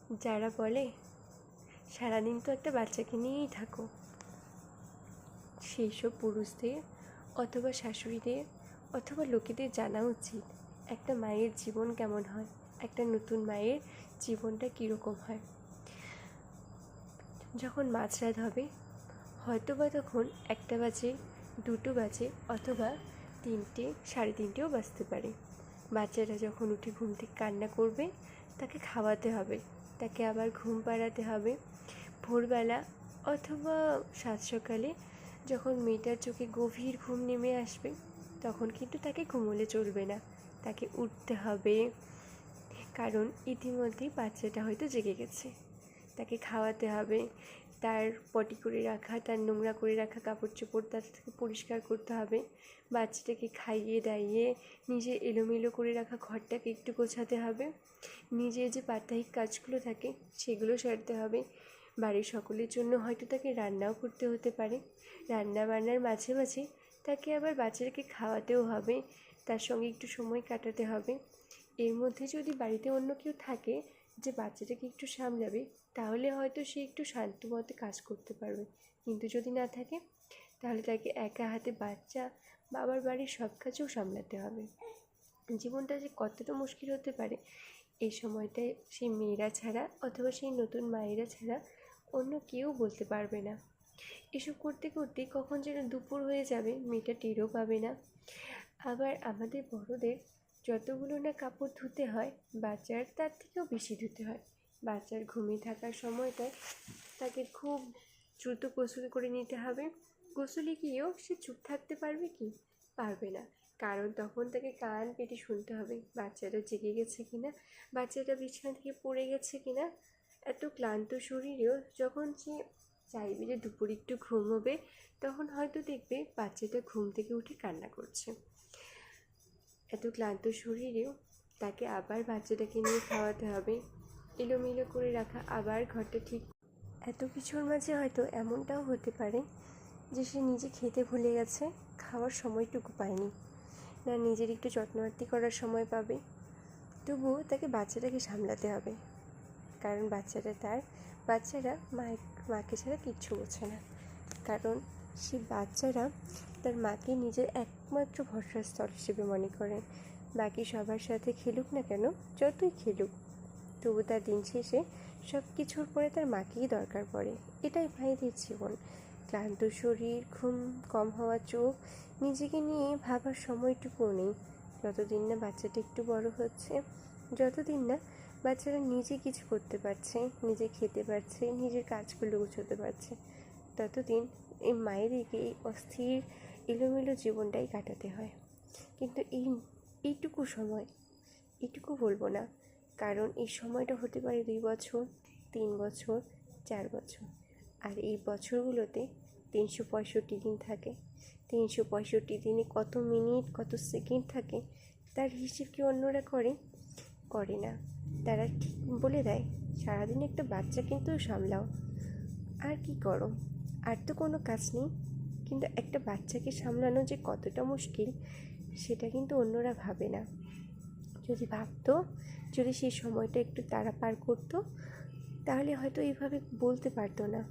যারা বলে সারাদিন তো একটা বাচ্চাকে নিয়েই থাকো, সেই সব পুরুষদের অথবা শাশুড়িদের অথবা লোকেদের জানা উচিত একটা মায়ের জীবন কেমন হয়, একটা নতুন মায়ের জীবনটা কীরকম হয়। যখন মাঝরাত হবে, হয়তো বা তখন 1টা বাজে, 2টো বাজে, অথবা 3টে, 3:30ও বাজতে পারে। বাচ্চাটা যখন উঠে ঘুম থেকে কান্না করবে, তাকে খাওয়াতে হবে, তাকে আবার ঘুম পাড়াতে হবে। ভোরবেলা অথবা সাত সকালে যখন মেয়েটার চোখে গভীর ঘুম নেমে আসবে, তখন কিন্তু তাকে ঘুমোলে চলবে না, তাকে উঠতে হবে। কারণ ইতিমধ্যেই বাচ্চাটা হয়তো জেগে গেছে। তাকে খাওয়াতে হবে, তার পটি করে রাখা, তার নোংরা করে রাখা কাপড় চোপড় তাকে পরিষ্কার করতে হবে। বাচ্চাটাকে খাইয়ে দাইয়ে নিজে এলোমেলো করে রাখা ঘরটাকে একটু গোছাতে হবে। নিজের যে প্রাত্যহিক কাজগুলো থাকে সেগুলো সারতে হবে। বাড়ির সকলের জন্য হয়তো তাকে রান্নাও করতে হতে পারে। রান্না বান্নার মাঝে মাঝে তাকে আবার বাচ্চাটাকে খাওয়াতেও হবে, তার সঙ্গে একটু সময় কাটাতে হবে। এর মধ্যে যদি বাড়িতে অন্য কেউ থাকে যে বাচ্চাটাকে একটু সামলাবে, তাহলে হয়তো সে একটু শান্ত মতে কাজ করতে পারবে। কিন্তু যদি না থাকে, তাহলে তাকে একা হাতে বাচ্চা, বাবার বাড়ির সব কাজও সামলাতে হবে। জীবনটা যে কতটা মুশকিল হতে পারে, এই সময়টায় সেই মেয়েরা ছাড়া অথবা সেই নতুন মায়েরা ছাড়া অন্য কেউ বলতে পারবে না। এসব করতে করতে কখন যেন দুপুর হয়ে যাবে, মেয়েটা টেরও পাবে না। আবার আমাদের বড়দের যতগুলো না কাপড় ধুতে হয়, বাচ্চার তার থেকেও বেশি ধুতে হয়। বাচ্চার ঘুমিয়ে থাকার সময়টায় তাকে খুব দ্রুত গোসল করে নিতে হবে। গোসলে গিয়েও সে চুপ থাকতে পারবে কি? পারবে না। কারণ তখন তাকে কান পেতে শুনতে হবে বাচ্চাটা জেগে গেছে কিনা, বাচ্চাটা বিছানা থেকে পড়ে গেছে কিনা। এত ক্লান্ত শরীরেও যখন সে চাইবে যে দুপুরে একটু ঘুমোবে, তখন হয়তো দেখবে বাচ্চাটা ঘুম থেকে উঠে কান্না করছে। এত ক্লান্ত শরীরেও তাকে আবার বাচ্চাটাকে নিয়ে খাওয়াতে হবে, এলোমেলো করে রাখা আবার ঘরটা ঠিক। এত কিছুর মাঝে হয়তো এমনটাও হতে পারে যে সে নিজে খেতে ভুলে গেছে, খাওয়ার সময়টুকু পায়নি, না নিজের একটু যত্নআত্তি করার সময় পাবে। তবুও তাকে বাচ্চাটাকে সামলাতে হবে, কারণ বাচ্চারা মাকে ছাড়া কিচ্ছু বোঝে না। কারণ সে বাচ্চারা তার মাকে নিজের একমাত্র ভরসাস্থল হিসেবে মনে করে। বাকি সবার সাথে খেলুক না কেন, যতই খেলুক, তবু তার দিন শেষে সব কিছুর পরে তার মাকেই দরকার পড়ে। এটাই মায়েদের জীবন। ক্লান্ত শরীর, ঘুম কম হওয়া চোখ, নিজেকে নিয়ে ভাবার সময়টুকুও নেই। যতদিন না বাচ্চাটা একটু বড় হচ্ছে, যতদিন না বাচ্চারা নিজে কিছু করতে পারছে, নিজে খেতে পারছে, নিজের কাজগুলো গুছোতে পারছে, ততদিন এই মায়েদেরকে এই অস্থির এলোমেলো জীবনটাই কাটাতে হয়। কিন্তু এইটুকু সময়, এইটুকু বলবো না, কারণ এই সময়টা হতে পারে 2 বছর, 3 বছর, 4 বছর। আর এই বছরগুলোতে 365 দিন থাকে। 365 দিনে কত মিনিট, কত সেকেন্ড থাকে, তার হিসেব কি অন্যরা করে না। তারা ঠিক বলে দেয়, সারাদিন একটা বাচ্চা কিন্তু সামলাও, আর কি করো, আর তো কোনো কাজ নেই। কিন্তু একটা বাচ্চাকে সামলানো যে কতটা মুশকিল, সেটা কিন্তু অন্যরা ভাবে না। যদি ভাবতো, যদি সেই সময়টা একটু তারা পার করতো, তাহলে হয়তো এইভাবে বলতে পারতো না।